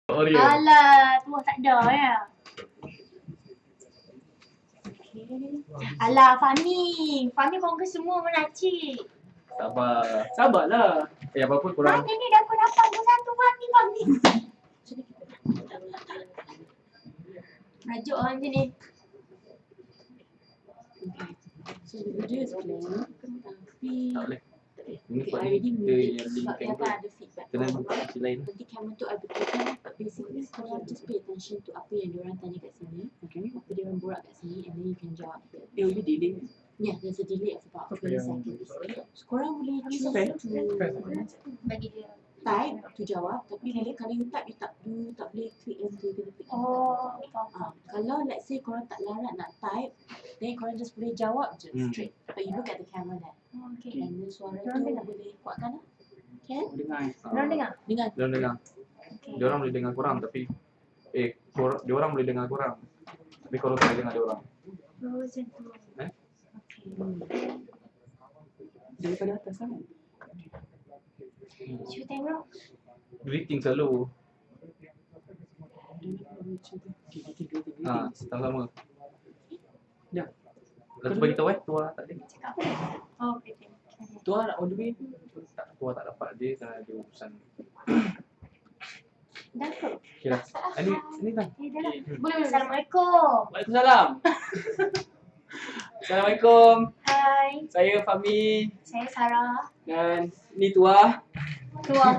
Oh dia. Alah, tuah tak ada ya. Okay. Alah, Fahmi kau ke semua menacik. Sabar. Sabarlah. Apa-apa korang. Mana ni dah aku dapat tu satu Fahmi. Rajuk orang je ni. So the video is planned, tapi Tak boleh. Ini okay, part I already ni made it yang sebab link dia kan akan ada feedback. kena buka sisi lain. Nanti kamera tu I betulkan, but basically korang just pay attention to apa yang diorang tanya kat sini, apa diorang borak kat sini, and then you can jawab. There will be delay. Yeah, there's a delay of about 20 seconds. So korang boleh choose Okay. to Bagi dia. type to jawab, tapi bila kalau you type, you tak boleh click enter, you kena click enter. Oh, faham. Kalau let's say korang tak larat nak type, then korang just boleh jawab je straight. But you look at the camera there. Okay. And then suara tu Korang dengar? boleh kuatkan lah. Can? Dengar. Korang dengar? Dengar. Diorang dengar. Okay. Diorang boleh dengar korang tapi diorang boleh dengar korang. Tapi korang tak boleh dengar diorang. Oh, macam tu. Eh? Okay. Daripada atas kan? Cuba tengok. Greeting selalu. Sama-sama. Dah. Lepas tu bagi tahu Tuah tak ada. Cakap apa? Oh, okay. Tuah nak on the way. Tak, Tuah tak dapat dia kerana ada urusan. Dah ke? Okay lah. Ini kan. Dah lah. Boleh. Assalamualaikum. Waalaikumsalam. Assalamualaikum. Hai. Saya Fahmi Saya Sarah. dan ni Tuah. Tuah.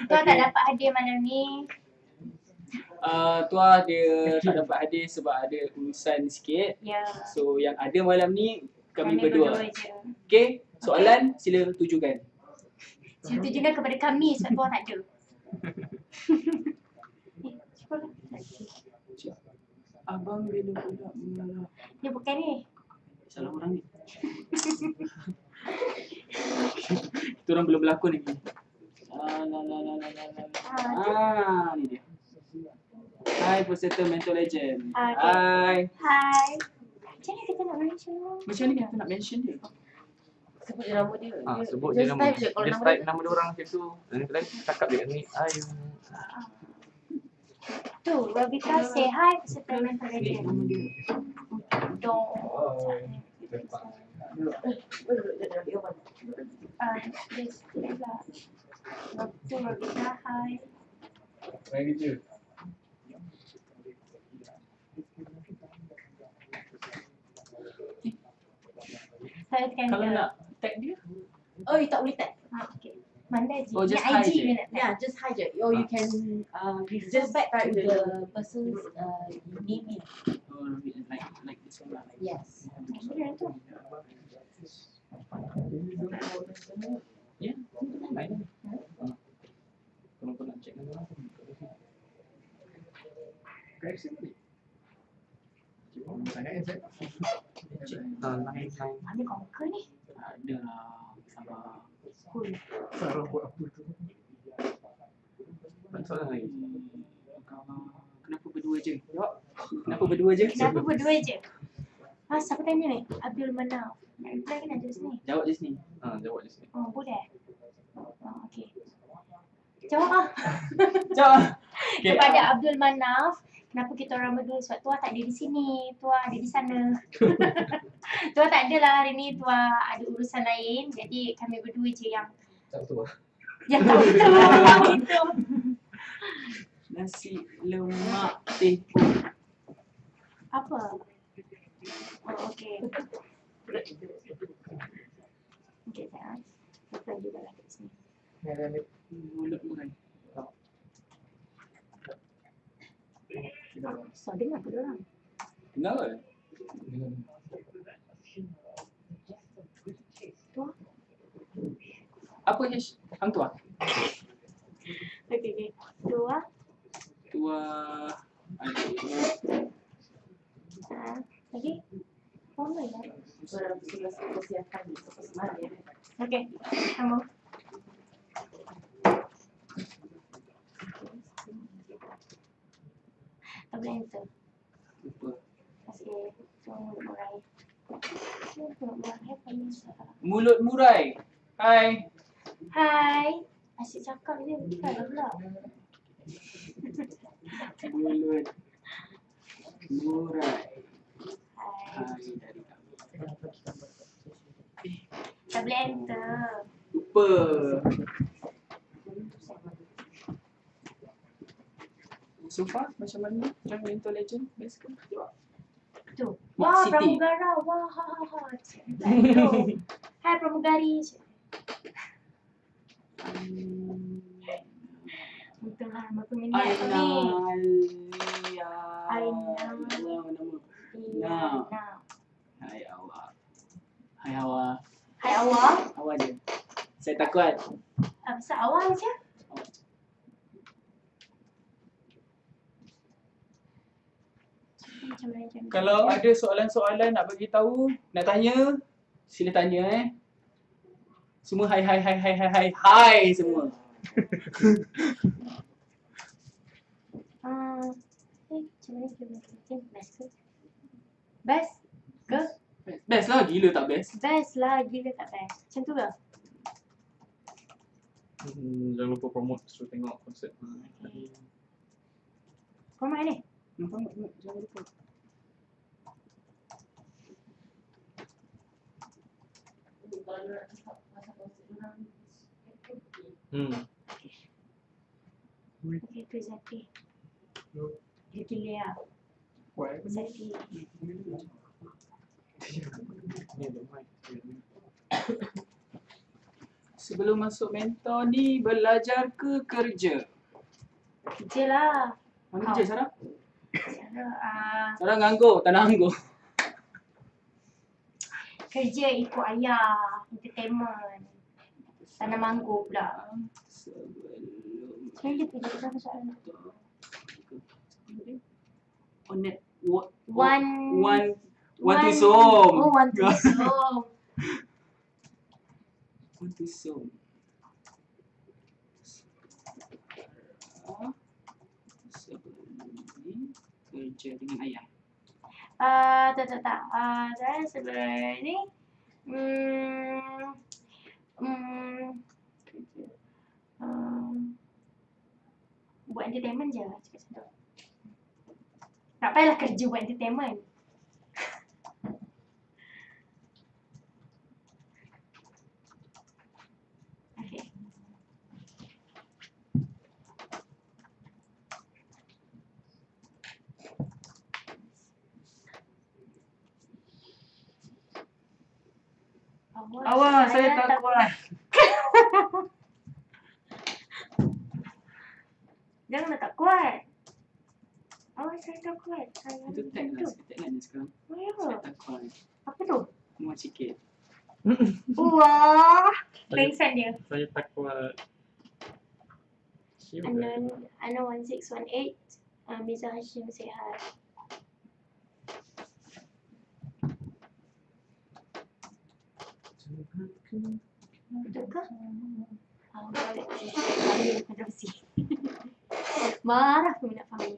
Tuah tak dapat hadir malam ni. Tuah dia tak dapat hadir sebab ada urusan sikit. Ya. So yang ada malam ni kami berdua. je. Okay, soalan sila tujukan. Saya tujukan kepada kami sebab Tuah tak ada. Cubalah. Abang bila pula mengalah. Dia bukan ni. Salah orang ni. Kita orang belum berlakon lagi. Ni dia. Hai peserta Mentor Legend. Hai. Hai. Macam mana kita nak mention? Macam ni kita nak mention dia. Sebut je nama dia. Sebut je nama. Type je kalau Dia nama type dia. nama dia orang macam tu. Dan kita lagi cakap dia ni. Ayu. Tu, Robita say hi peserta Mentor Nama Legend. dia. Dong. Yes, lah. Tu Robita, hi. Lagi je. Saya tekan Kalau dia. nak tag dia, Oh, you tak boleh tag. Okay. Mandai je. Oh, just Ni hi IG je. ke nak tag? Yeah, just hi je. Or you can refer back to the person's name. oh, like this one lah. Yes. Boleh tu. Ya, Lain. Kalau kau nak check nama orang. Guys, ini. Lain. Mana kongka ni? ada lah. Sabar. Sarah buat apa tu? Tak soalan lagi. Kenapa berdua je? Jawab. Kenapa berdua je? Kenapa berdua je? Siapa tanya ni? Abdul Manaf. Nak reply ke nak just ni? Jawab je sini. Jawab je sini. Oh, boleh? Okay. Jawab lah. Jawab. Okay. Kepada Abdul Manaf, kenapa kita orang berdua? Sebab Tuah tak ada di sini, Tuah ada di sana. Tuah tak ada lah hari ni, Tuah ada urusan lain. Jadi kami berdua je yang Tak betul. yang tak betul. Nasi lemak tempoh. Apa? Oh, okay. Okay, saya reply juga lah kat sini. Mulut murai. So, dengar ke diorang? Dengar ke? Tuah? Apa hash? Hang Tuah? Okay. Tuah? Tuah. Lagi? Oh, lah. Dalam sebelah persiapan di sebelah ya. Okay, kamu. Tak boleh enter. Lupa. Masih mulut murai. Mulut murai apa ni? Mulut murai. Hai. Hai. Asyik cakap dia, bukan lah pula. Mulut. Murai. Hai. Hai dari kami. Tak boleh enter. Lupa. So far macam mana? Yang Mental Legend best ke? Jawab. Tu. Mark Wah, City. pramugara. Wah, ha ha ha. Aduh. Hai pramugari. Betul lah, berapa minit Aina. tu ni? Aina. Aina. Nama. Iya, nah. Hai awak. Hai awak. Hai awak. Awak je. Saya takut. Pasal awak je. Macam mana macam Kalau ada soalan-soalan nak bagi tahu, nak tanya, sila tanya. Semua hai hai hai hai hai hai hai semua. macam mana best ke? Best ke? Best lah, gila tak best. Best lah, gila tak best. Macam tu ke? Jangan lupa promote, suruh tengok konsert. Format ni? Nampak jangan lupa. Okay, tu Zaki. Dia gila lah. Zaki. Sebelum masuk mentor ni, belajar ke kerja? Kerja lah. Mana kerja Sarah? Cara Sarah nganggur, tak nak nganggur. kerja ikut ayah. Entertainment. Tanah manggur pula. Sebelum Sebenarnya dia pergi ke sana soalan. on net One to som. Oh, one to som. One to som. Sebelum ni kerja dengan ayah. Tak. Saya sebelum ni buat entertainment je cakap macam tu. Tak payahlah kerja buat entertainment. Okay. Awak saya tak kuat. Janganlah tak kuat. Awak saya tak kuat. Saya Itu tag lah, saya tag ni sekarang. Saya Wah, tak kuat. apa tu? Muat sikit. Wah, pengsan dia. Saya tak kuat. Ana 1618. Miza Hashim sihat. Betul ke? Marah aku nak faham.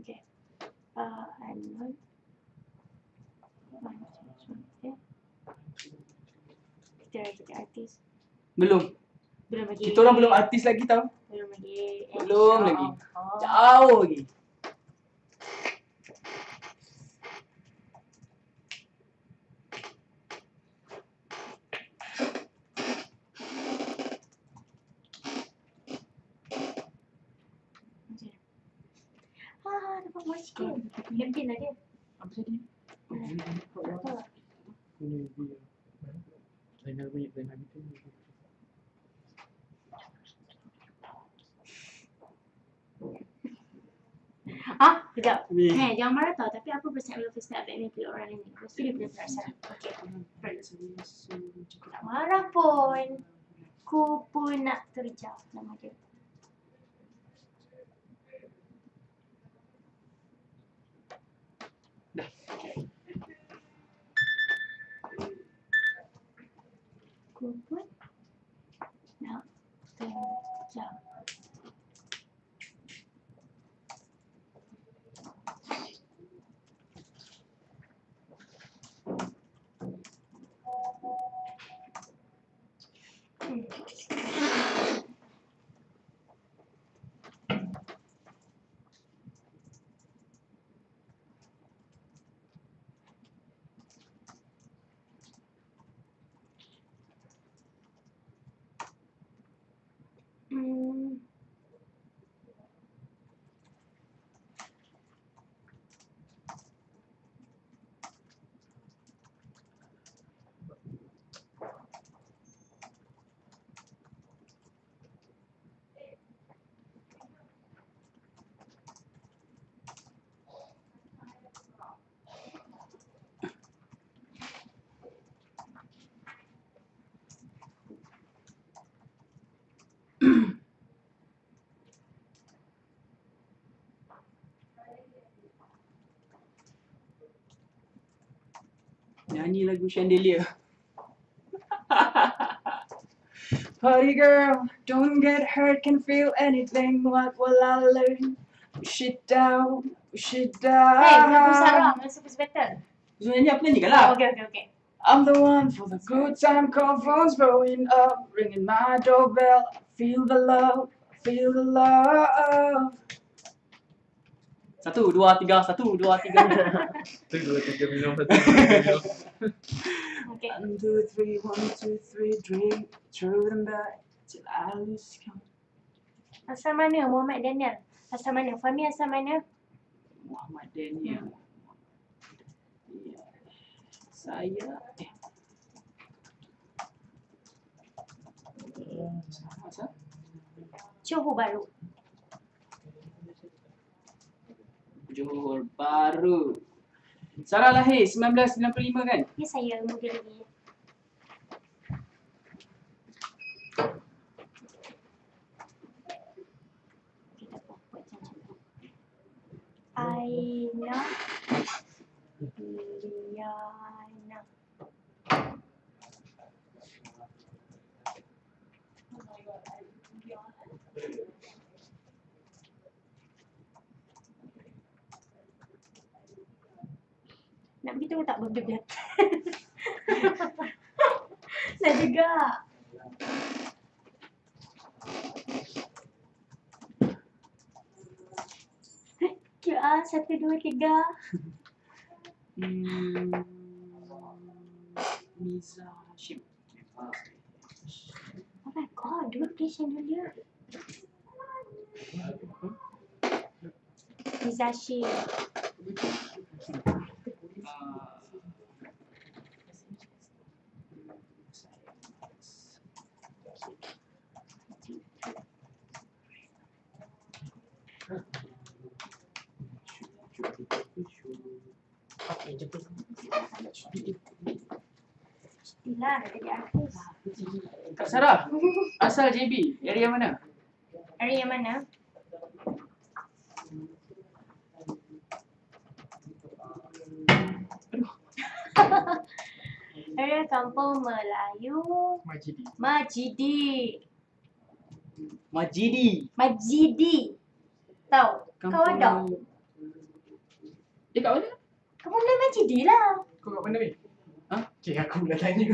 Okay. Anon. Kita jadi artis. Belum. Belum lagi. Kita orang belum artis lagi tau. Belum lagi. Belum lagi. InsyaAllah. Jauh lagi. Dapat buat sikit. Happy lah dia. Apa jadi? Zainal bunyi, Zainal itu. Sekejap. Jangan marah tau. Tapi apa perasaan lo first step ni pilih orang ni? Mesti dia punya perasaan. Okay. Tak marah pun. Ku pun nak kerja nama dia. Ku pun nak kerja. Nyanyi lagu Chandelier. Party girl, don't get hurt, can feel anything. What will I learn? Push it down, push it down. Lagu Sarah dengan Super Battle. So nyanyi apa nyanyi kan lah? Okay. I'm the one for the good time, call phones blowing up, ringing my doorbell. Feel the love, feel the love. 1, 2, 3, 1, 2, 3. 1, 2, 3 minum, 1, 2, 3 minum. Okay. 1, 2, 3, 1, 2, 3, drink, throw them back till I lose count. Asal mana Muhammad Daniel? Asal mana? Fahmi asal mana? Muhammad Daniel. Ya. Saya Asal? Johor Bahru. Johor Bahru. Sarah lahir 1995 kan? Ni saya muda lagi. Kita buat macam tu. Aina Liana. Nak begitu tak berdebat. Nak juga. QR 1, 2, 3. Miza Hashim. Oh my god, do play Chandelier. Mizashi. Itulah dah jadi artis. Kak Sarah, asal JB? Area mana? Hari yang mana? Area Kampung Melayu Majidi. Majidi. Majidi. Tahu? Kau ada? Dia kat mana? Kamu mulai Majidi lah. Kau kat mana ni? Ha? Cik aku pula tanya.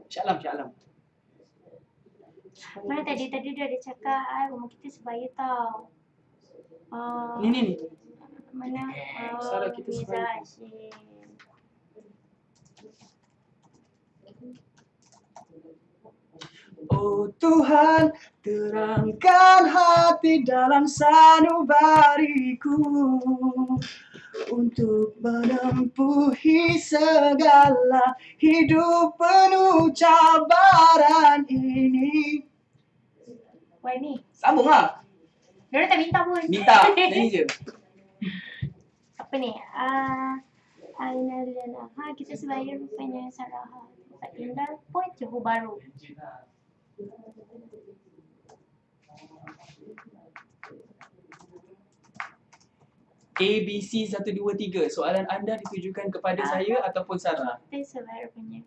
Syaklam. Mana tadi dia ada cakap rumah kita sebaya tau. Ni. Mana? Sarah kita Miza sebaya. Hashim. Oh Tuhan, terangkan hati dalam sanubariku untuk menempuhi segala hidup penuh cabaran ini. Why ni? Sambung lah. Diorang tak minta pun. Minta, nyanyi je. Apa ni? Aina Liana. Kita sebaya rupanya Sarah. Tempat tinggal pun Johor Bahru. ABC 1, 2, 3. Soalan anda ditujukan kepada saya ataupun Sarah? Kita sebaya rupanya.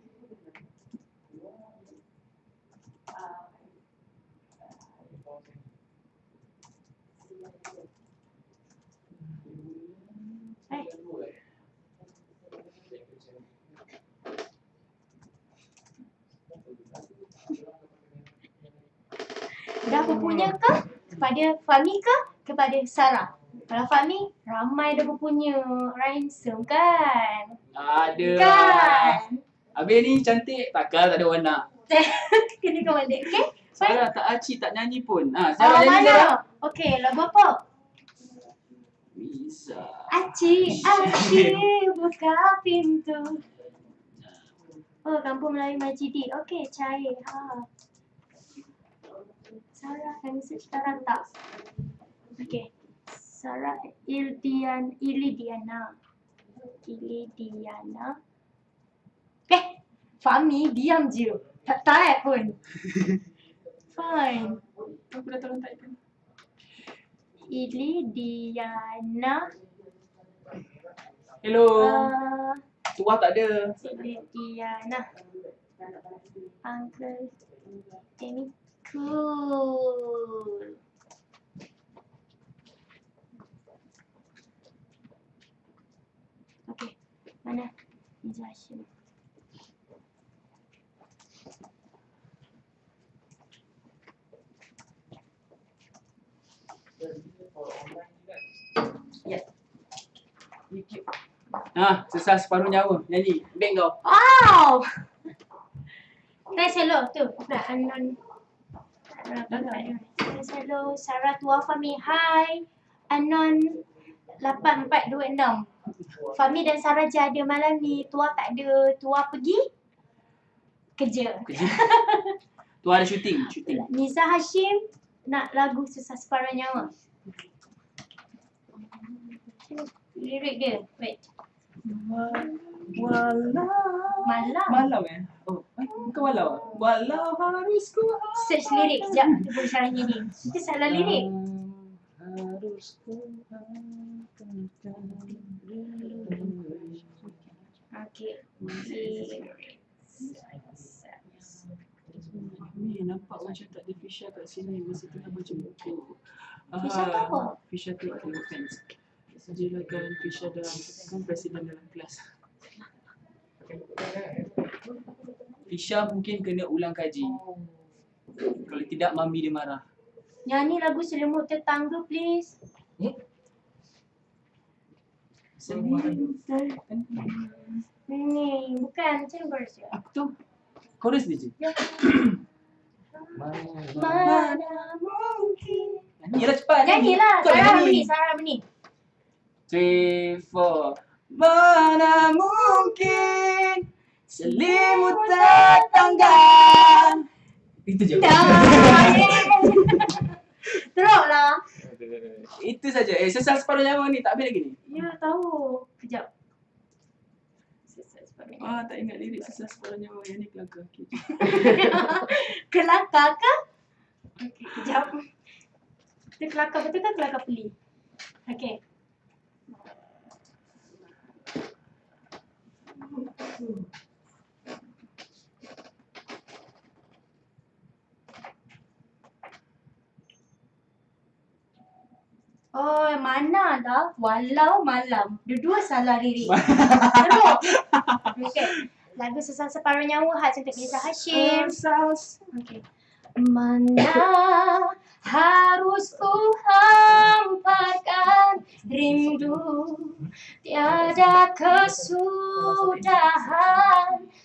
Dah berpunya ke? Kepada Fahmi ke? Kepada Sarah? Kalau Fahmi, ramai dah berpunya. Ransom kan? Ada. Kan? Habis ni cantik, takkan tak ada orang nak. Kena kau balik, okay? Sarah tak aci, tak nyanyi pun. Sarah nyanyi mana? Sarah. Okay, lagu apa? Bisa. Aci, buka pintu. Oh, Kampung Melayu Majidi. Okay, cair. Sarah, kami sekarang tak? Okay. Sarah Ilidiana. Fahmi, diam je. Tak type pun. Fine. Aku dah tolong type pun. Ilidiana Hello. Uh, Tuah tak ada. Cik Diana. Uncle Danny. Cool. Okay. Mana? Miza Hashim. YouTube. Sesal separuh nyawa. Nyanyi. Beg kau. Wow! Guys, hello. Tu. Bukan Anon. Guys, hello. Sarah Tua Fahmi. Hai. Anon 8426. Fahmi dan Sarah je ada malam ni. Tua tak ada. Tua pergi kerja. Kerja. Tuah ada syuting. Miza Hashim nak lagu Sesal Separuh Nyawa. Lirik dia. Wait. Malam. Malam Oh, bukan walau. Walau harus ku Search lirik sekejap. Tu pun caranya ni. Itu salah lirik. Harus ku Okay. Ni nampak macam tak ada Fisha kat sini masa tengah baca buku. Fisha tu apa? Fisha tu ada fans. Sejelakan Fisha dalam kan presiden dalam kelas. Fisha mungkin kena ulang kaji. Kalau tidak mami dia marah. Nyanyi lagu Selimut Tetangga please. Ni bukan macam verse ya. Aku tu chorus dia je. Mana mungkin. Nyanyilah cepat. Nyanyilah. Kau Sarah nyanyi. Beni. 3, 4. Mana mungkin selimut tetangga. Itu je. Teruk lah. Itu saja. Sesal separuh nyawa ni tak habis lagi ni. Ya tahu. Kejap. Sesal separuh nyawa. Tak ingat lirik sesal separuh nyawa yang ni kelakar. Okay. Kelakar ke? Okay, kejap. Itu kelakar betul ke kelakar peli? Okay. Oh, mana dah? Walau malam. Dua-dua salah lirik. Teruk. Okay. Lagu Sesal Separuh Nyawa khas untuk Miza Hashim. Okay. Mana harus ku hamparkan rindu, tiada kesudahan,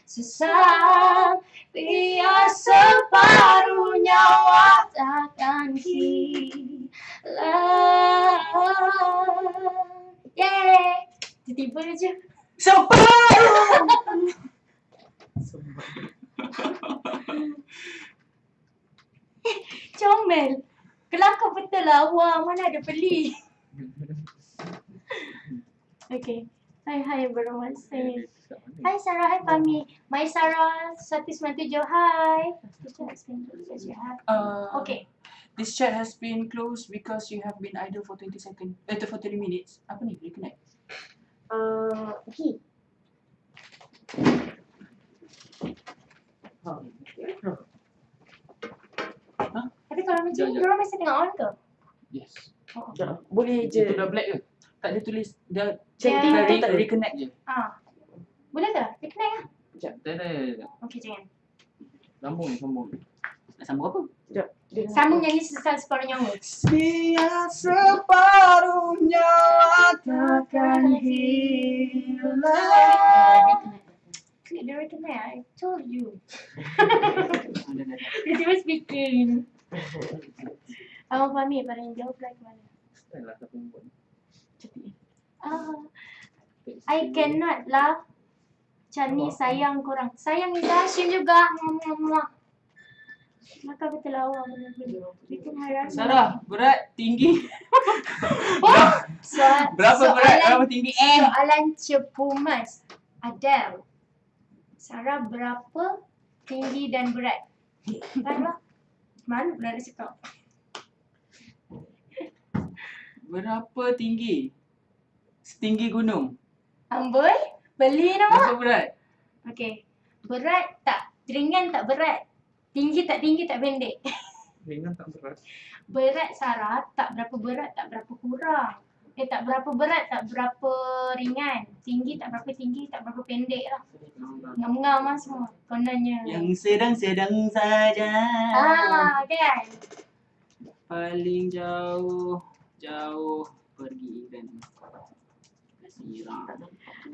sesal biar separuh nyawa takkan hilang. Yeay, tiba-tiba je. Separuh. Comel. Kelakar betul lah. Wah, mana ada beli. Okay. Hai bermasa. Hai Sarah, hai Fahmi. My Sarah 197. Hai. Okay. This chat has been closed because you have been idle for 20 seconds. For 30 minutes. Apa ni? Reconnect. Okay. Tapi kalau macam ni, diorang masih tengah on ke? Yes. Oh. Boleh je. Itu dah black ke? Tak ada tulis. Dah Chatting dah tu tak ada. reconnect je. Boleh ke? Reconnect lah. Tak ada. Okay, jangan. Sambung. Nak sambung apa? Sambung nyanyi Sesal Separuh Nyawa. Biar separuh nyawa takkan hilang. Dia reconnect. I told you. Dah. Dia was speaking. Abang Fahmi paling jauh fly ke mana? Style lah tak perempuan. I cannot lah. Macam ni sayang korang. Sayang Miza Hashim juga. Maka betul lah awak benar-benar. Bikin harap. Sarah, berat, tinggi. Berapa Soalan- berat? Berapa tinggi? Soalan cepumas. Adele. Sarah berapa tinggi dan berat? Kan lah. Mana pula nak cakap? Berapa tinggi? Setinggi gunung. Amboi, beli nama. Langsung berat. Okey. Berat tak? Ringan tak berat? Tinggi tak pendek? Ringan tak berat. Berat Sarah tak berapa berat, tak berapa kurang. Tak berapa berat, tak berapa ringan. Tinggi tak berapa tinggi, tak berapa pendek lah. Ngam-ngam lah semua kononnya. Yang sedang-sedang saja. Kan? Paling jauh pergi dan kasirah.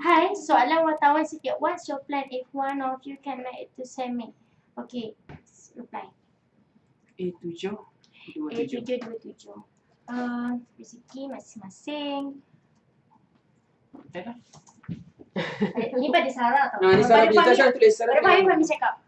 Hai, soalan wartawan setiap. What's your plan if one of you can make it to semi? Okay, reply. A7 27. A727. Rezeki masing-masing. Tak dah. Ni pada Sarah tau. Nah, ni Sarah punya. Saya tulis Sarah. Pada Fahim Fahmi cakap.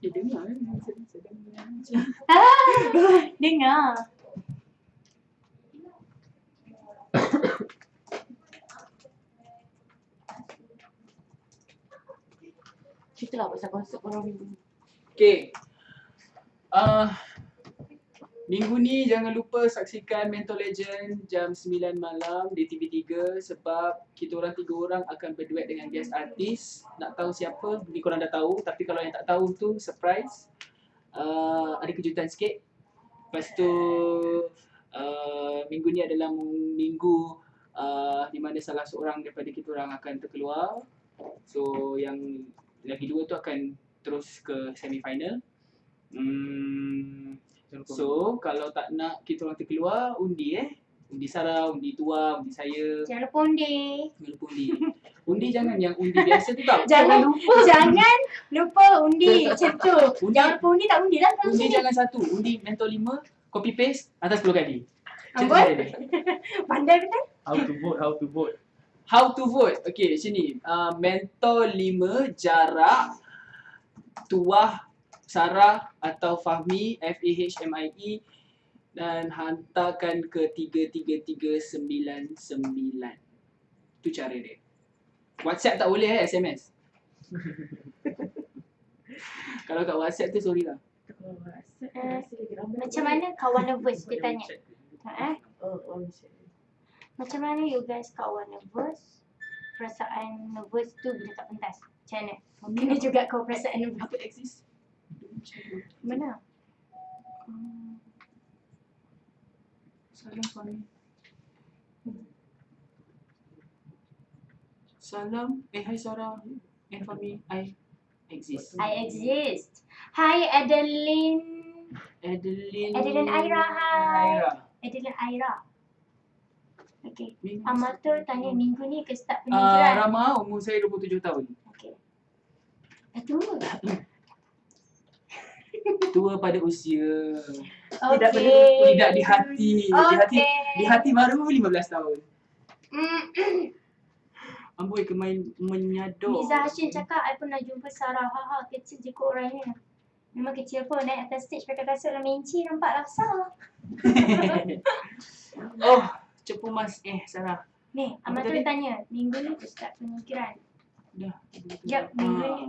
Dia dengar kan? Dengar. Ceritalah pasal konsert korang minggu ni. Okay. Minggu ni jangan lupa saksikan Mental Legend jam 9 malam di TV3 sebab kita orang 3 orang akan berduet dengan guest artis. Nak tahu siapa? Ni korang dah tahu, tapi kalau yang tak tahu tu surprise. Ada kejutan sikit. Lepas tu minggu ni adalah minggu di mana salah seorang daripada kita orang akan terkeluar. So yang lagi dua tu akan terus ke semi final. So kalau tak nak kita orang terkeluar, undi undi Sarah, undi Tua, undi saya. Jangan lupa undi. Jangan lupa undi. Undi jangan yang undi biasa tu tau. Jangan lupa undi macam tu. Undi- Jangan lupa undi, tak undi lah kalau Undi macam ni. jangan satu, undi Mentor 5, copy paste atas 10 kali. Macam tu Apa? saja dia. Pandai betul? How to vote. How to vote? Okay, sini. Mentor 5, Jarak, Tuah, Sarah atau Fahmi, Fahmie, dan hantarkan ke 33399. Tu cara dia. WhatsApp tak boleh SMS. Kalau kat WhatsApp tu sorry lah. Macam mana kawan nervous dia tanya. Macam mana you guys kawan nervous? Perasaan nervous tu bila tak pentas. Macam mana? Kena juga kau perasaan nervous. Apa exist? Mana? Salam Fahmi. Salam. Hai Sarah. Fahmi. I exist. I exist. Hi Adeline. Adeline Aira, hi. Adeline Aira. Okay. Amatur tanya minggu ni ke start pemikiran? Rama, umur saya 27 tahun. Okay. Itu. Tua pada usia. Okay. Tidak di hati. Di hati baru 15 tahun. Amboi kemain menyadok. Miza Hashim cakap, I pernah jumpa Sarah. Haha, kecil je kot orangnya. Memang kecil pun. Naik atas stage pakai kasut dalam menci, nampaklah besar. Oh, cepu mas. Sarah. Ni, Apa Amatur tadi? tanya, minggu ni ke start pemikiran? Dah. Jap,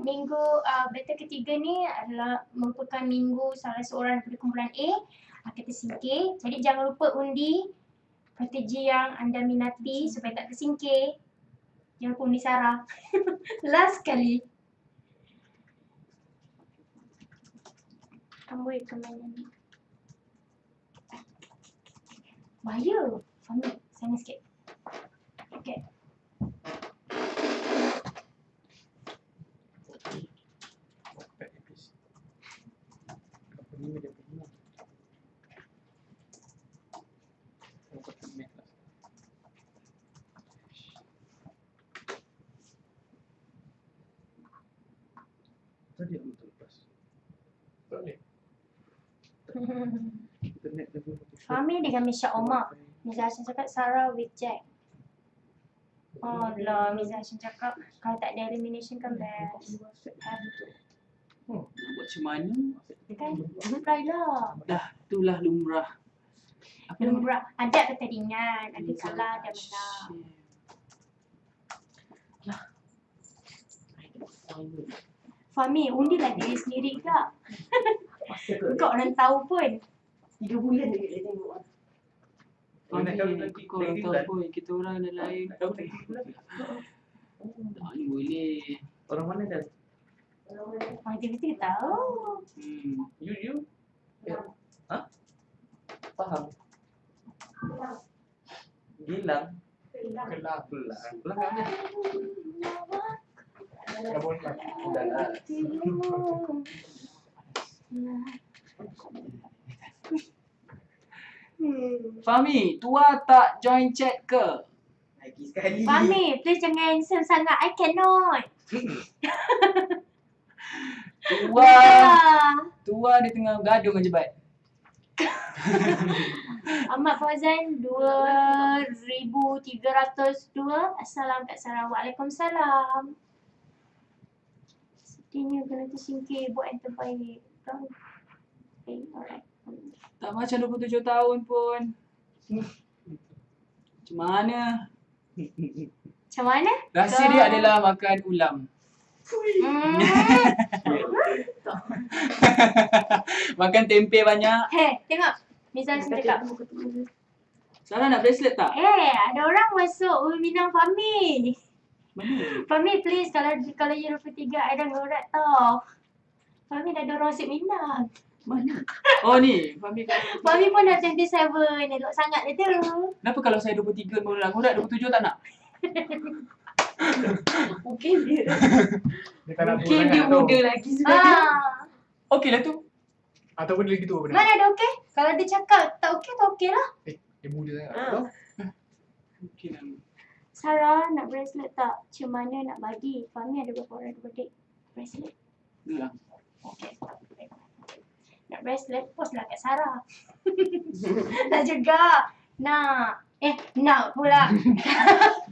minggu battle ketiga ni adalah merupakan minggu salah seorang daripada kumpulan A akan tersingkir. Jadi jangan lupa undi strategi yang anda minati supaya tak tersingkir. Jangan lupa undi Sarah. Last kali. Amboi kemana ni? Bahaya. Fahmi, sana sikit. Okay. Tadi aku terlepas. Tak boleh. Internet dia pun Fahmi dengan Misha Omar. Miza Hashim cakap Sarah with Jack. Oh lah, Miza Hashim cakap kalau tak ada elimination kan best. Nak buat macam mana? Kan? Reply lah. Dah, itulah lumrah. Apa Dia nama? memburak. Ada pertandingan, ada kalah, ada menang. Fahmi, undi lah diri sendiri kak. Kau orang tahu pun. 3 bulan lagi dia tengok. Fahmi, Nak kahwin nanti kau orang lagi tahu bulan. pun kita orang dah lain. Nak kahwin lagi bulan. Tak ni boleh. Orang mana kan? Tiba-tiba tahu. You? Ha? Faham? Gilang. Kelak. Pulang kat mana? Dah boleh lah. Dah lah. Fahmi, tua tak join chat ke? Lagi sekali. Fahmi, please jangan handsome sangat. I cannot. Tua dia tengah gaduh dengan jebat. Ahmad Fauzan 2302. Assalam kat Sarawak. Waalaikumsalam. Sedihnya kena tersingkir buat yang terbaik. Okay, alright. Tak macam 27 tahun pun. Macam mana? Macam mana? Rahsia dia adalah makan ulam. Makan tempe banyak. Hei, tengok. Mizan cakap. Sarah nak bracelet tak? Ada orang masuk minang Fahmi. Mana? Fahmi please, kalau you 23, I dah ngorat tau. Fahmi dah ada orang asyik minang. Mana? Oh ni, Fahmi. Fahmi pun dah 27, elok sangat dia tu. Kenapa kalau saya 23 baru nak ngorat, 27 tak nak? Mungkin dia. Dia tak nak Mungkin dia tu. muda lagi sebenarnya. Okey lah tu. Ataupun dia lagi tua benda. Mana ada okey? Kalau dia cakap tak okey lah. Dia muda sangat. Ah. Okey lah. Sarah nak bracelet tak? Macam mana nak bagi? Fahmi ada berapa orang adik bracelet? Dulu lah. Okey. Nak bracelet, post lah kat Sarah. Nak juga. Nak pula.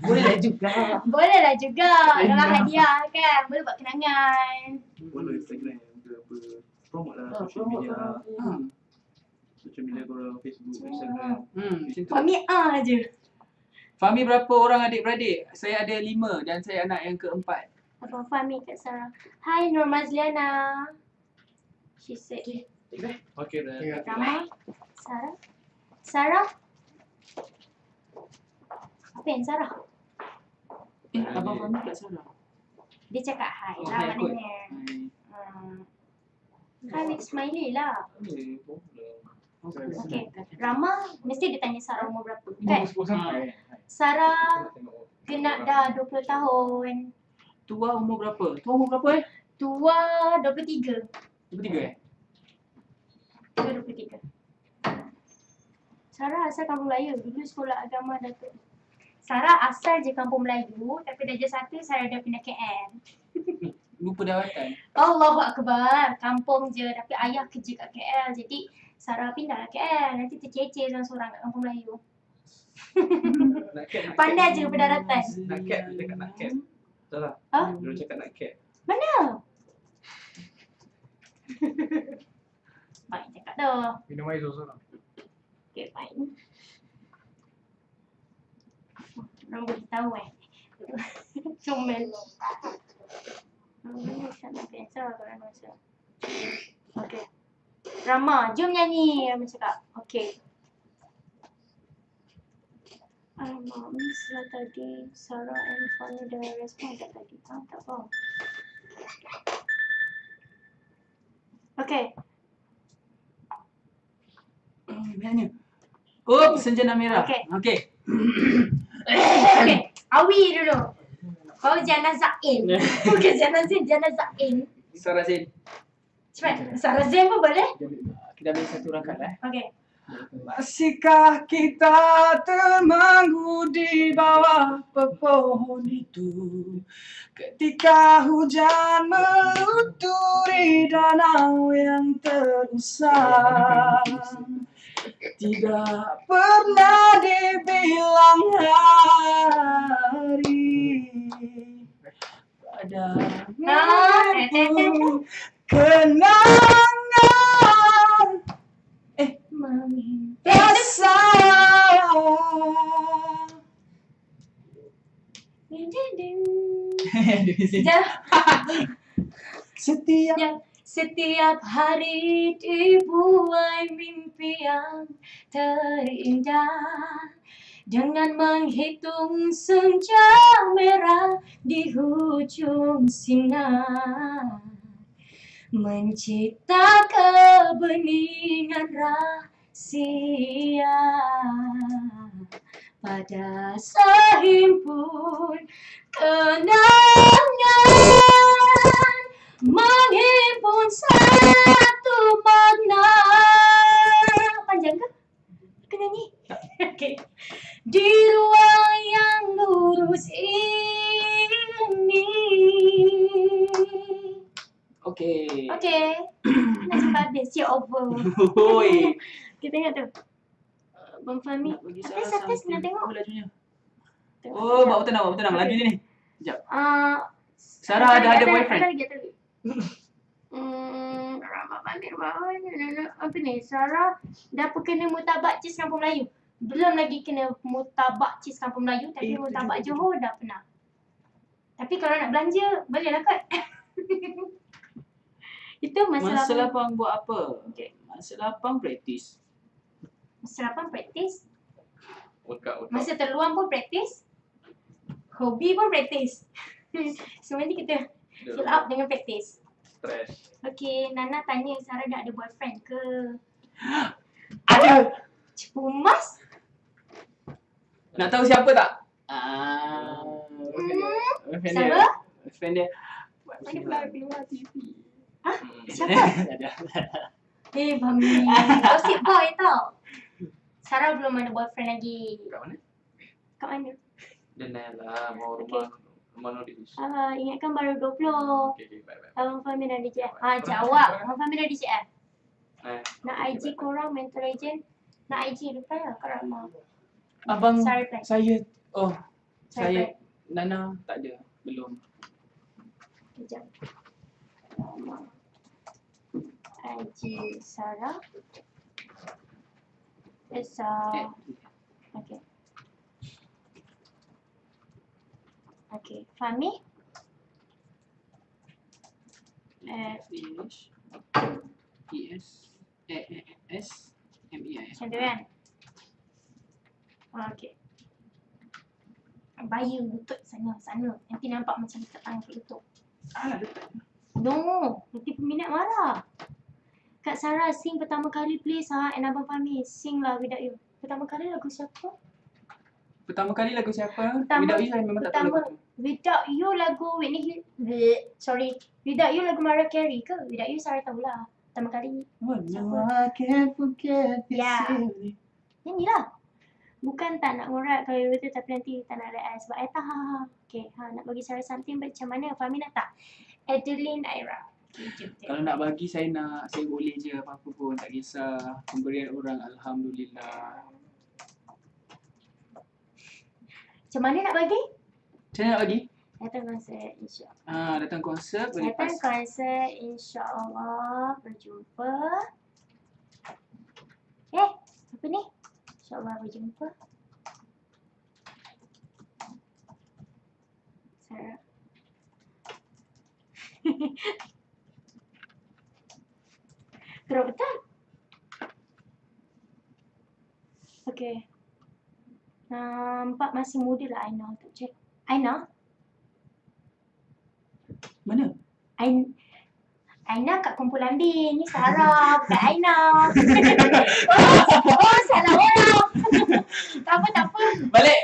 Boleh juga. Boleh lah juga. Dalam hadiah kan. Boleh buat kenangan. Follow Instagram ke apa. Promote lah social Promote media. lah. Social media korang, Facebook, Instagram. Macam tu. Fahmi je. Fahmi berapa orang adik-beradik? Saya ada 5 dan saya anak yang keempat. Abang Fahmi kat Sarah. Hai Nur Mazliana. She said. Okay dah. Rama. Sarah. Sarah. Apa yang Sarah? Abang Fahmi kat Sarah. Dia cakap hai Oh, lah hai kot. maknanya. Hai with smiley lah. Ni problem. Okay. Rama mesti dia tanya Sarah umur berapa. Umur Kan? 10 sampai. Sarah Tengok. genap dah 20 tahun. Tua umur berapa? Tua umur berapa Tua 23. 23 Tua 23. Sarah asal kampung Melayu. Dulu sekolah agama Datuk. Sarah asal je kampung Melayu. Tapi darjah 1 Sarah dah pindah KL. Lupa dawatan. Allahu Akbar. Kampung je. Tapi ayah kerja kat KL. Jadi Sarah pindah lah KL. Nanti terceceh seorang-seorang kat kampung Melayu. Nak cap, nak Pandai cap. je pendaratan. Nak cap, dia cakap nak cap. Salah. Ha? Dia cakap nak cap. Mana? Baik cakap tu. Minum air sorang-sorang. Okay, baik. Orang boleh tahu Comel. Sana biasa kalau masa. Okay. Rama, jom nyanyi. Rama cakap. Okay. Alamak, miss lah tadi. Sarah and Fahmi dah respon tak tadi? Tak apa. Okay. Mana? Oh, senjana merah. Okey. Okey. Okay. Awi dulu. Kau Jana Zain. Bukan Jana Zain, Jana Zain. Sarah Zain. Cepat. Sarah Zain pun boleh? Kita ambil satu rangkaian lah. Okay. Masihkah kita termanggu di bawah pepohon itu ketika hujan meluturi danau yang terusang? Tidak pernah dibilang hari pada minggu kenangan Mami. rasa Setiap hari dibuai mimpi yang terindah dengan menghitung senja merah di hujung sinar, mencipta kebeningan rahasia pada sehimpun kenangan, menghimpun satu makna. Panjang ke? Kena nyanyi? Okay. Di ruang yang lurus ini. Okay. Nak sampai habis. Cheer over. Oi. Kita tengok tu. Bang Fahmi. Bagi Atas nak tengok. Apa lajunya? Oh, bawa tenang. Laju je ni. Sekejap. Sarah ada boyfriend. Ada lagi. Apa ni? Sarah dah kena mutabak cheese kampung Melayu. Belum lagi kena mutabak cheese kampung Melayu, tapi mutabak Johor dah pernah. Tapi kalau nak belanja, bolehlah kot. Itu masa lapang buat apa? Okay. Masa lapang praktis. Masa lapang praktis. Workout. Masa terluang pun praktis. Hobi pun praktis. Semua ni kita fill up dengan praktis. Stress. Okay, Nana tanya Sarah dah ada boyfriend ke? Ada. Cipu emas? Nak tahu siapa tak? Siapa? Boyfriend dia. Mana pula keluar TV? Hah? Hmm. Siapa? Ada. Bami. Gossip boy tau. Sarah belum ada boyfriend lagi. Kat mana? Kat mana? Denial lah. Mau rumah nudis. Ingatkan baru 20. Okay, bye. Abang Fahmi dah DJF. Jawab. Abang Fahmi dah DJF. Nak IG korang, Mental Legend. Nak IG reply lah kat Rahma. Abang, Sarah reply. saya Nana tak ada, belum. Kejap. Rahma. IG Sarah. Okay. Fahmi. F-E-S-M-E-I-S. Macam tu kan? Okay. Bahaya lutut sana. Nanti nampak macam dekat tangan kat lutut. No, nanti peminat marah. Kak Sarah sing pertama kali please and Abang Fahmi sing lah Without You. Pertama kali lagu siapa? Without You saya memang tak tahu pertama, lagu tu. Without You lagu Whitney Without You lagu Mariah Carey ke? Without You Sarah tahulah. Pertama kali. I can't forget this feeling. Nyanyilah. Bukan tak nak ngorak kalau betul tapi nanti tak nak react sebab okay, nak bagi Sarah something macam mana? Fahmi nak tak? Adeline Aira. Kalau nak bagi saya boleh je apa-apa pun, tak kisah. Pemberian orang alhamdulillah. Macam mana nak bagi? Macam mana nak bagi? Datang konsert insya-Allah. Datang konsert boleh Datang konsert insya-Allah berjumpa. Apa ni? InsyaAllah berjumpa. Sarah. Teruk betul. Okay. Nampak masih muda lah Aina untuk check. Aina? Mana? Aina kat kumpulan bin. Ni Sarah, bukan Aina. Salah orang. Tak apa. Balik!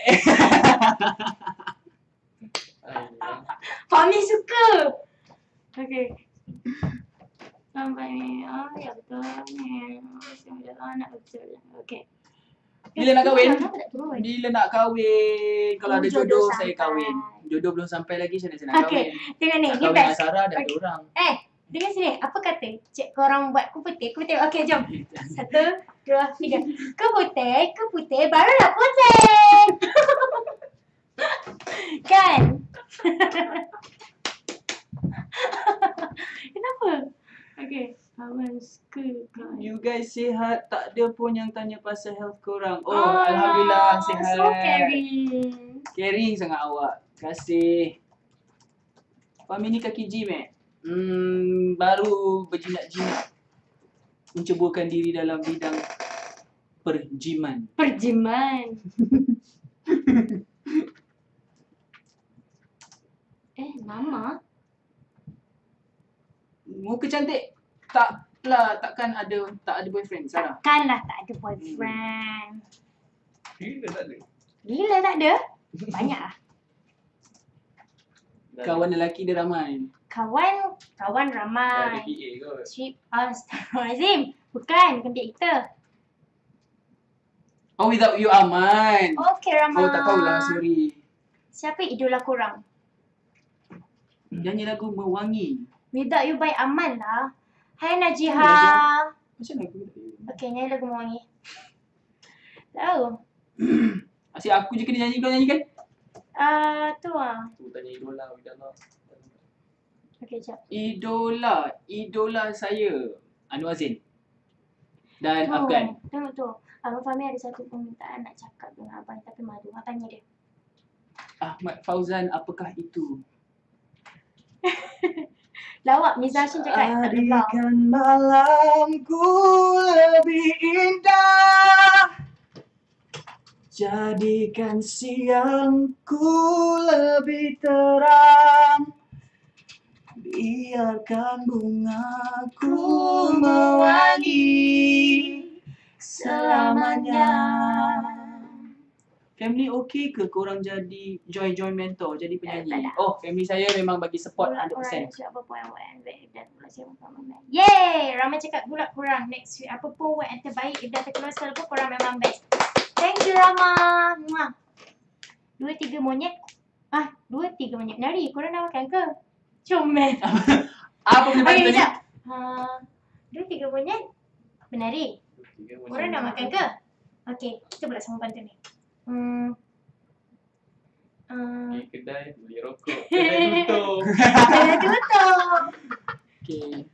Fahmi suka. Okay. Sampai ni. Ya betul ni. Nak betul. Okay. Bila nak kahwin? Kenapa tak turun? Bila nak kahwin? Kalau ada Jodoh jodoh saya sampai. kahwin. Jodoh belum sampai lagi, saya nak Okay. kahwin. Tengok ni. Nak Ni kahwin dengan best. Sarah dah ada Okay. orang. Dengar sini. Apa kata? Cik korang buat ku putih. Okay, jom. 1, 2, 3. Ku putih, barulah putih. Kan? Kenapa? Okay. Kawan suka kan. You guys sihat, tak ada pun yang tanya pasal health korang. Alhamdulillah sihat. So caring. Caring sangat awak. Terima kasih. Fahmi ni kaki gym baru berjinak-jinak menceburkan diri dalam bidang perjiman. Perjiman. Nama? Muka cantik. Takkan tak ada boyfriend, Sarah? Takkanlah tak ada boyfriend. Gila tak ada. Gila tak ada? Banyak lah. Kawan lelaki dia ramai. Kawan Dah ada ramai. PA kot. Astagfirullahaladzim. Bukan biar kita. Oh, without you aman. Okey Rama. Oh, tak tahulah, sorry. Siapa idola korang? Nyanyi lagu Mewangi. Without you by aman lah. Hai Najiha. Macam lagu tu? Okey, nyanyi lagu Mewangi. Tahu. Asyik aku je kena nyanyi, kau nyanyi kan? Tu lah. Tu tanya idola, idola. Okey, jap. Idola saya Anwar Zain dan Afgan. Tengok tu. Abang Fahmi ada satu permintaan nak cakap dengan abang tapi malu. Abang tanya dia. Ahmad Fauzan, apakah itu? Lawak Miza Hashim cakap tak ada belau. Jadikan malamku lebih indah, jadikan siangku lebih terang, biarkan bungaku mewangi selamanya. Family okey ke korang jadi join mentor, jadi penyanyi? Tak ada. Oh, family saya memang bagi support Gulak 100%. kurang next week apa pun yang WN baik dan pula saya memang baik. Yeay! Ramai cakap gulak kurang next week apa pun WN terbaik if dah terkeluar sekali pun korang memang best. Thank you Rama. Muah. 2-3 monyet. 2-3 monyet menari. Korang dah makan ke? Comel. Apa boleh Okey, bantu ni? sekejap. 2-3 monyet menari. Korang dah makan ke? Okey, kita pula sama bantu ni. Pergi kedai, beli rokok. Kedai tutup. Dah tutup. Okey,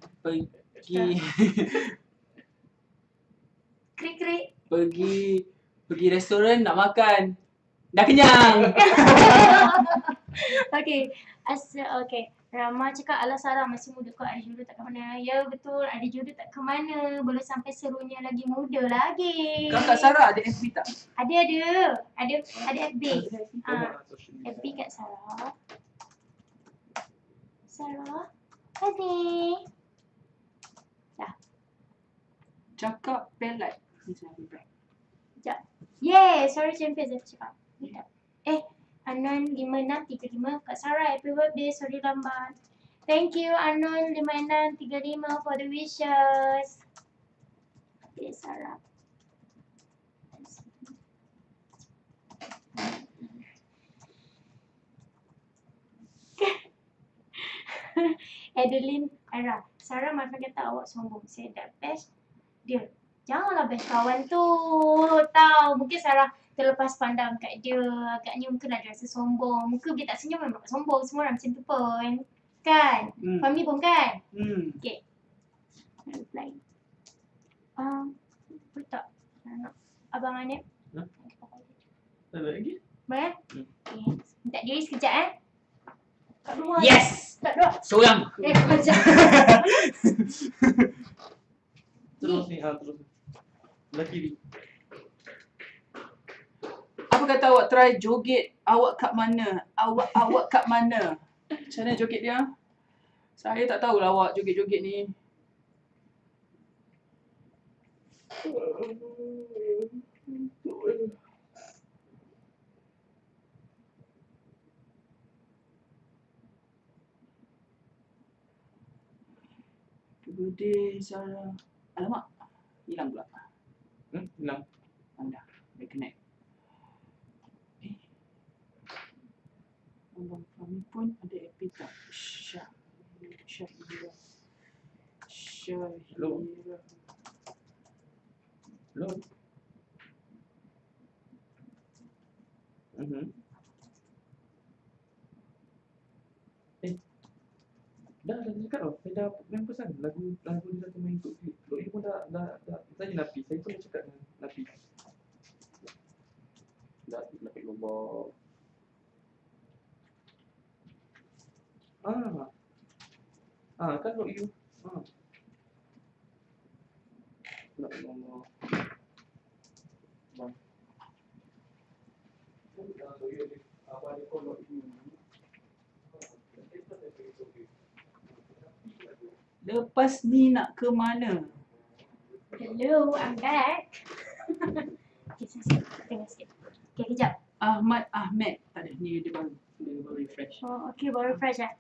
Krik-krik. pergi restoran nak makan. Dah kenyang. Okey. Okey. Rama cakap ala Sarah masih muda kau ada jodoh tak ke mana? Ya betul, ada jodoh tak ke mana? Belum sampai serunya lagi muda lagi. Kakak Sarah ada FB tak? Ada. Ada FB. FB kat Sarah. Sarah. Ni. Cakap pelat. Sekejap. Yeay, sorry champion saya cakap. Sekejap. Anon 5635 Kak Sarah happy birthday, sorry lambat. Thank you Anon 5635 for the wishes. Okay Sarah. Adeline Ara. Sarah maafkan kata awak sombong. Saya dah best dia. Janganlah best kawan tu. Tahu mungkin Sarah terlepas pandang kat dia. Agaknya mungkin ada rasa sombong. Muka dia tak senyum memang sombong. Semua orang macam tu pun. Kan? Fahmi pun kan? Okay. Nak reply. Apa tak? Nak Abang Anip. Tak ada lagi? Boleh? Okay. Minta diri sekejap Kat luar. Yes! Kat luar. Seorang. Kejap. Terus ni, terus. Belah kiri. Apa kata awak try joget? Awak kat mana? Awak kat mana? Macam mana joget dia? Saya tak tahulah awak joget-joget ni. Birthday Sarah. Alamak. Hilang pula. Hilang. Anda. Dia connect. Abang Fahmi pun ada FB tak? Syahira. Hello. Hello. Dah cakap tau. Saya dah main pesan lagu ni satu main untuk klip. Lok ni pun dah saya Napi. Saya pun dah cakap dengan Napi. Dah Napi lubang. Kan not you. La Allah. Bang. So you apa dia call not you. Lepas ni nak ke mana? Hello, I'm back. Okay, tengok sikit. Okay, kejap. Ahmad Ahmed. Tak ada, ni dia baru refresh. Oh, okay, baru fresh eh.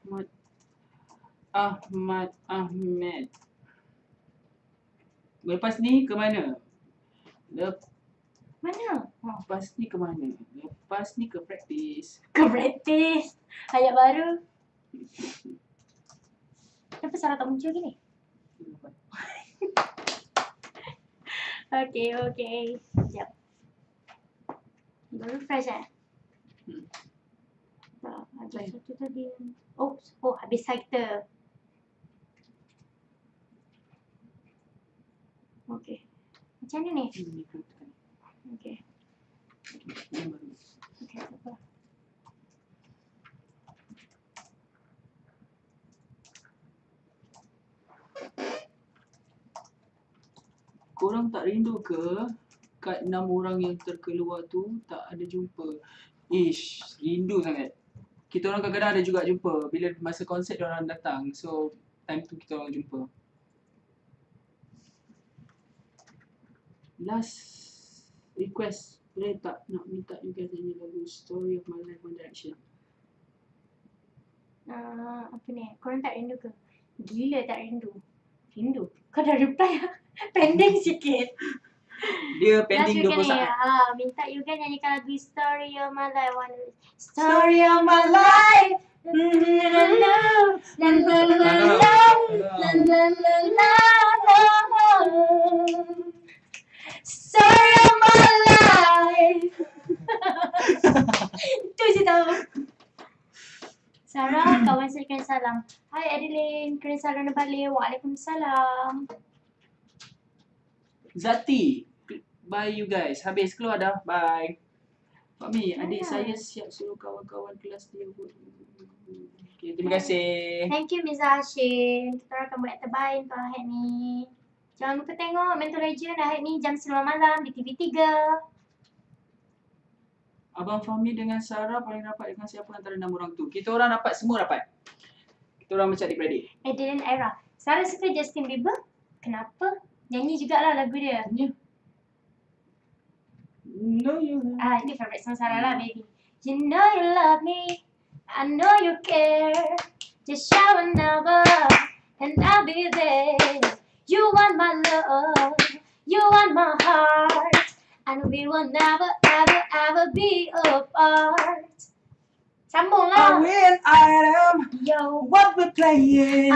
Ahmad Ahmed. Lepas ni ke mana? Mana? Lepas ni ke mana? Lepas ni ke praktis. Ke praktis. Ayat baru. Kenapa Sarah tak muncul gini? Okay. Sekejap. Baru fresh eh? Tak, ada satu tadi. Oh, habis cycle. Okay. Macam mana ni? Okay. Okay, tak apa. Korang tak rindu ke kat 6 orang yang terkeluar tu tak ada jumpa? Ish, rindu sangat. Kita orang kadang-kadang ada juga jumpa bila masa konsert diorang datang. So, time tu kita orang jumpa. Last request, boleh tak nak minta you guys nyanyi lagu Story of My Life One Direction? Apa ni? Korang tak rindu ke? Gila tak rindu. Rindu? Kau dah reply lah. Pending sikit. Dia pending 20 saat. Minta you kan nyanyikan lagu Story of My Life One Direction. Story of my life. Story of my life. Itu je tahu. Sarah, kawan saya kirim salam. Hai Adeline, kirim salam balik. Waalaikumsalam. Zati, bye you guys. Habis keluar dah. Bye. Fahmi, adik saya siap suruh kawan-kawan kelas dia buat. Okay, terima kasih. Thank you Miss Hashim. Kita orang akan buat yang terbaik untuk Ahad ni. Jangan lupa tengok Mental Legend Ahad ni jam 9 malam di TV3. Abang Fahmi dengan Sarah paling rapat dengan siapa antara 6 orang tu? Kita orang rapat, semua rapat. Kita orang macam adik-beradik. Adeline Era. Sarah suka Justin Bieber? Kenapa? Nyanyi jugalah lagu dia. No, you Ini favourite song Sarah lah, baby. You know you love me, I know you care. Just show another, and I'll be there. You want my love, you want my heart, and we will never, ever, ever be apart. Sambung lah. win item, Yo. what we're playing.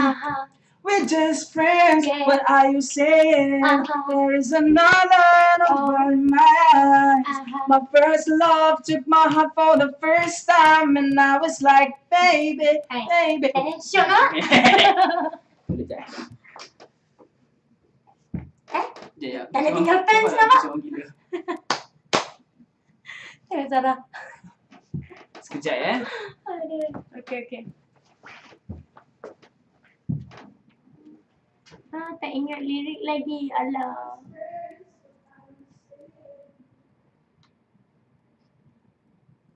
We're just friends, Yeah. what are you saying? There is another over in my eyes. My first love took my heart for the first time, and I was like, baby, Hey. baby. Syok lah. Boleh tak? Ya. Tak nak tinggal fans lah, Mak. Gila. Tengok Sarah. Sekejap Aduh. Okay. Tak ingat lirik lagi. Alah.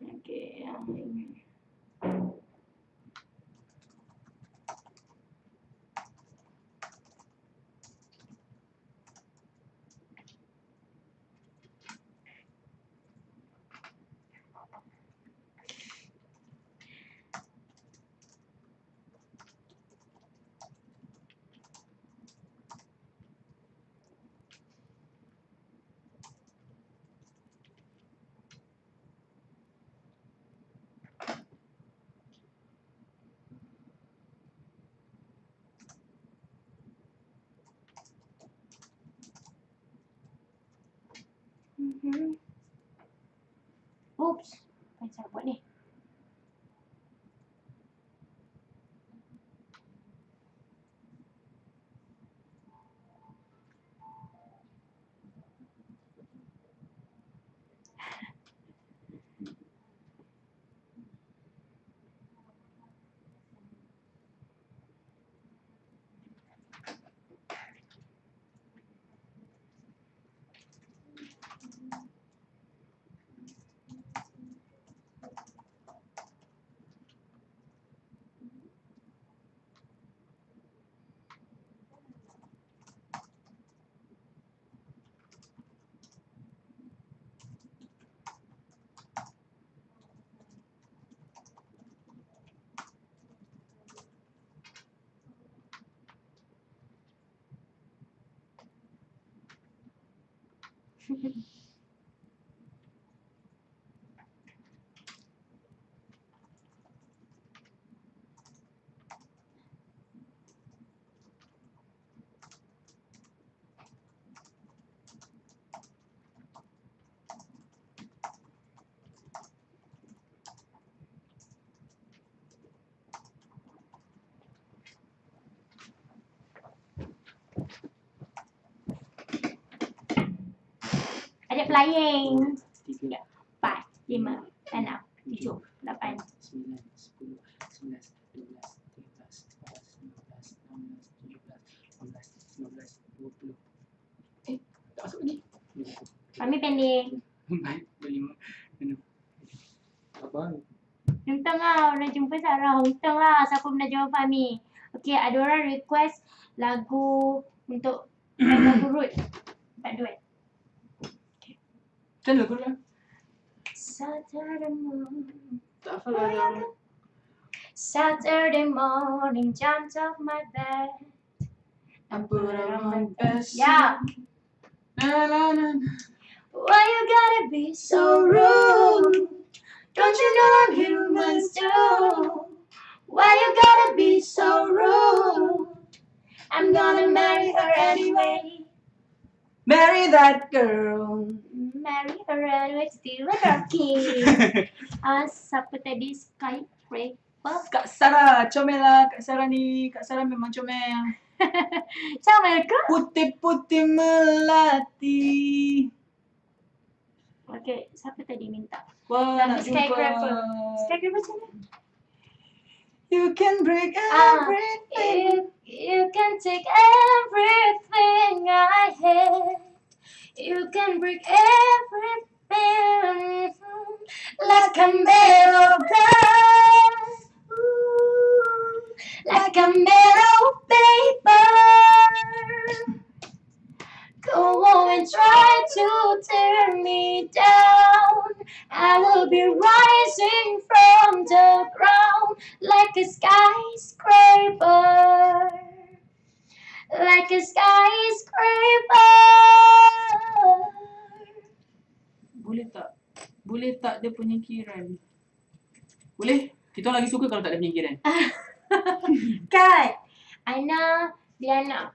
Okay. Oops. Apa yang saya buat ni? Ada flying. 3, 4, 5, 6, 7, 8. 9, 10, 11, 12, 13, 14, 15, 16, 17, 18, 19, 20. Tak masuk lagi. Kami pendek. 4, 5, 6. Abang. Untung lah orang jumpa Sarah. Untung lah siapa pernah jawab Fahmi. Okay, ada orang request lagu untuk lagu root. Tak duet. Macam mana lagu dia? Saturday morning. Tak hafal lah. Saturday morning, jumped off my bed. I put on my best. Yeah. Na na na. Why you gotta be so rude? Don't you know I'm human too? Why you gotta be so rude? I'm gonna marry her anyway. Marry that girl. Marry her anyway, still a rocky. Siapa tadi? Skyscraper? Kak Sarah, comel lah. Kak Sarah ni, Kak Sarah memang comel. Comel ke? Putih-putih melati. Okay, siapa tadi minta? Wah, Lagu nak jumpa. Skycraper. Skycraper macam mana? You can break Ah, everything. You can take everything I had. You can break everything like a metal glass. Ooh, like a metal paper. Go on and try to tear me down. I will be rising from the ground like a skyscraper. Like a skyscraper. Boleh tak dia penyingkiran? Boleh? Kita lagi suka kalau tak ada penyingkiran. Kan? Aina, Diana.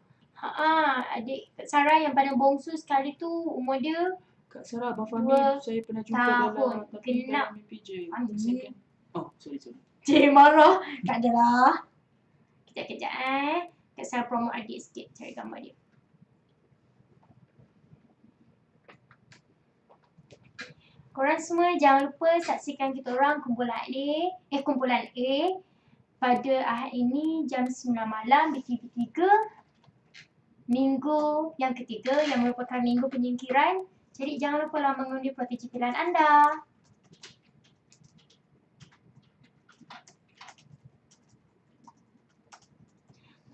Adik Kak Sarah yang paling bongsu sekali tu umur dia Kak Sarah, Abang Fahmi, 2 saya pernah jumpa tahun. dalam tapi Genap. dalam mimpi je. Amin. Saya kan. Oh, sorry. Cik marah. Tak adalah. Kejap. Kak Sarah promote adik sikit. Cari gambar dia. Korang semua jangan lupa saksikan kita orang kumpulan A pada Ahad ini jam 9 malam di TV3. Minggu yang ketiga yang merupakan minggu penyingkiran. Jadi jangan lupa lah mengundi protesi pilihan anda.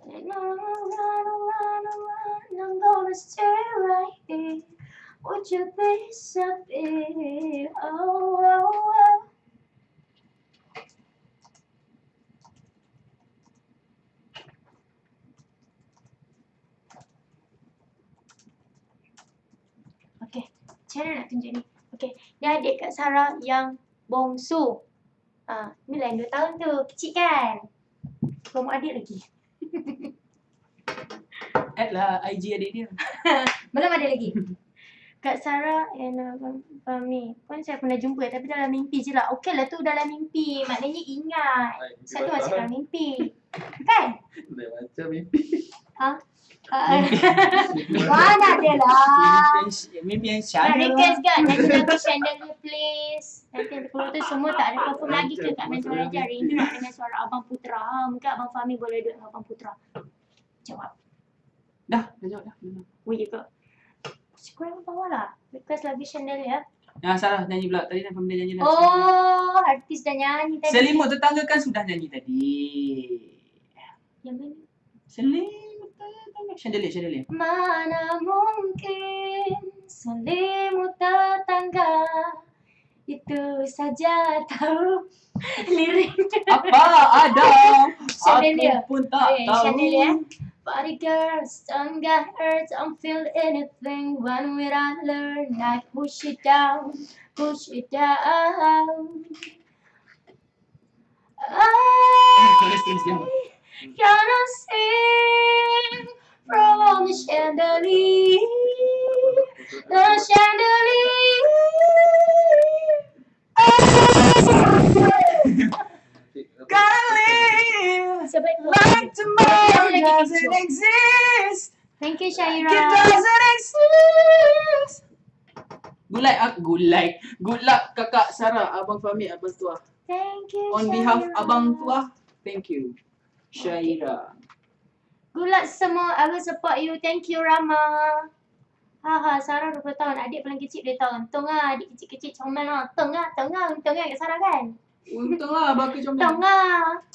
I'm gonna stay right here. Would you disappear? Oh. Okay, macam mana nak tunjuk ni? Okay, ni adik Kak Sarah yang bongsu. Ni lain 2 tahun tu, kecil kan? Promo adik lagi. Add lah IG adik dia. Belum ada lagi. Kak Sarah and Fahmi pun saya pernah jumpa tapi dalam mimpi je lah. Okey lah tu dalam mimpi. Maknanya ingat. Satu macam dalam mimpi. Kan? Dah macam mimpi. Mana ada lah. Mimpi yang Nak syahdu. request kan? Nanti lagu Chandelier please. Nanti kalau tu semua tak ada confirm lagi ke kat Mentor Raja. Rindu nak dengar suara Abang Putra. Mungkin Abang Fahmi boleh duet dengan Abang Putra. Jawab. Dah jawab dah. Boleh ke? Scroll bawah lah. Request lagu Chandelier. Salah nyanyi pula. Tadi dah Fahmi dah nyanyi dah. Oh, artis dah nyanyi tadi. Selimut tetangga kan sudah nyanyi tadi. Yang mana? Selimut tetangga. Chandelier. Mana mungkin selimut tetangga itu saja tahu liriknya. Apa ada? Chandelier. Aku pun tak tahu. Chandelier. Body girls, don't get hurt, don't feel anything. When will I learn? I push it down, push it down. Tulis dia. Gonna sing from the chandelier, the chandelier. Gotta live Sebaik like tomorrow doesn't exist. Thank you, It Syaira. doesn't exist. Good luck kakak Sarah, abang Fahmi, abang Tuah. Thank you, On behalf abang Tuah, thank you. Syaira. Good luck semua. I will support you. Thank you, Rama. Haha, Sarah 20 tahun. Adik paling kecil 2 tahun. Untung lah adik kecil-kecil comel lah. Untung lah kat Sarah kan? Untung lah bakal comel. Untung lah.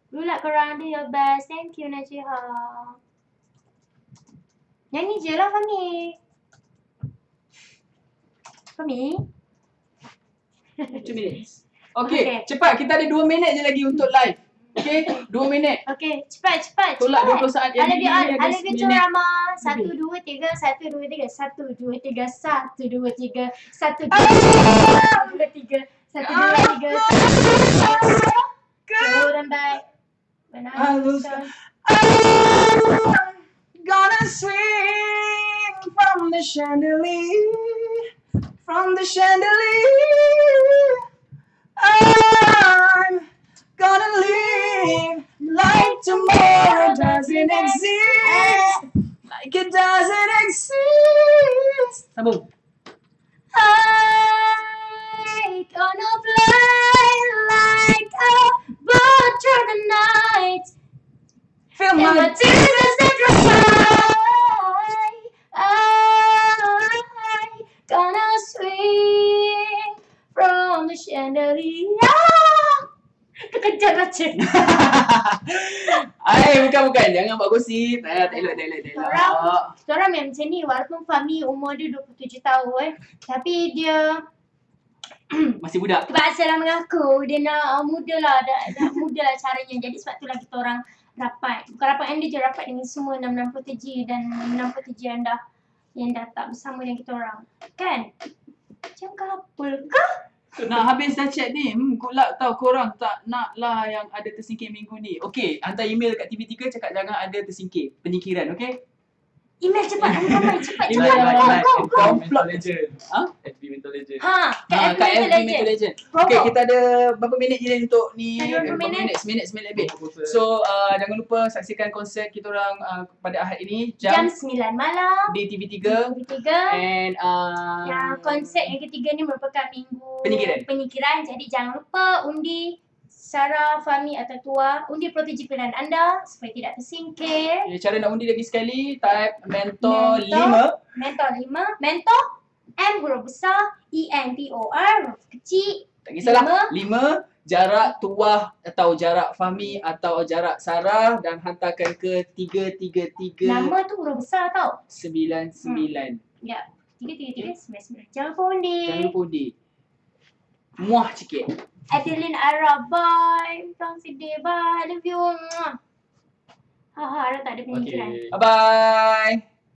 Good luck korang. Do your best. Thank you, Najiha. Nyanyi je lah, Fahmi. Fahmi? 2 minutes. Okay. Okay, cepat. Kita ada 2 minit je lagi untuk live. Okay, 2 minit. Okay, cepat. Tolak 20 saat yang Ada ini dia, ada ada dia minit. Rama. 1, 2, 3, 1, 2, 3, 1, 2, 3, 1, 2, 3, 1, 2, 3, 1, 2, 3, 1, 2, 3. Go and back. When I lose I'm gonna swing from the chandelier, from the chandelier. I'm gonna live like tomorrow doesn't exist, like it doesn't exist. Sambung. I gonna fly like a bird through the night. Feel And my my tears that dry. I gonna swing from the chandelier. Terkejut baca. bukan. Jangan buat gosip. Tak elok. Seorang memang macam ni walaupun Fahmi umur dia 27 tahun tapi dia Masih budak. terpaksa lah mengaku dia nak muda lah, dah muda lah caranya. Jadi sebab tu lah kita orang rapat. Bukan rapat yang dia je, rapat dengan semua 6 pekerja dan 6 pekerja yang dah tak bersama dengan kita orang. Kan? Macam couple kah? Nak habis dah chat ni. Good luck tau korang tak nak lah yang ada tersingkir minggu ni. Okay, hantar email kat TV3 cakap jangan ada tersingkir. Penyingkiran, okay? Email cepat, ramai cepat. Email like Go. Mental Legend. Ha? FB Mental Legend. Ha, Kat kat FB FB Mental Legend. Legend. Okay, kita ada berapa minit je untuk ni? Ada berapa minit? Seminit lebih. So, jangan lupa saksikan konsert kita orang pada Ahad ini Jam jam 9 malam. di TV3 TV3. and Yang konsep yang ketiga ni merupakan minggu Penyikiran. Jadi jangan lupa undi Sarah, Fahmi atau Tua. Undi protegi pilihan anda supaya tidak tersingkir. cara nak undi lagi sekali, type mentor Mentor. 5. Mentor 5. Mentor M huruf besar, ENTOR huruf kecil. Tak kisahlah. 5 jarak Tuah atau jarak Fahmi atau jarak Sarah dan hantarkan ke 333 Nama tu huruf besar tau. 99. Ya. 33399. Jangan lupa undi. Jangan lupa undi. Muah sikit. Adeline Ara, bye. Tang sedih, bye. I love you. Haha, Ara tak ada penyikiran. Okay. Bye bye.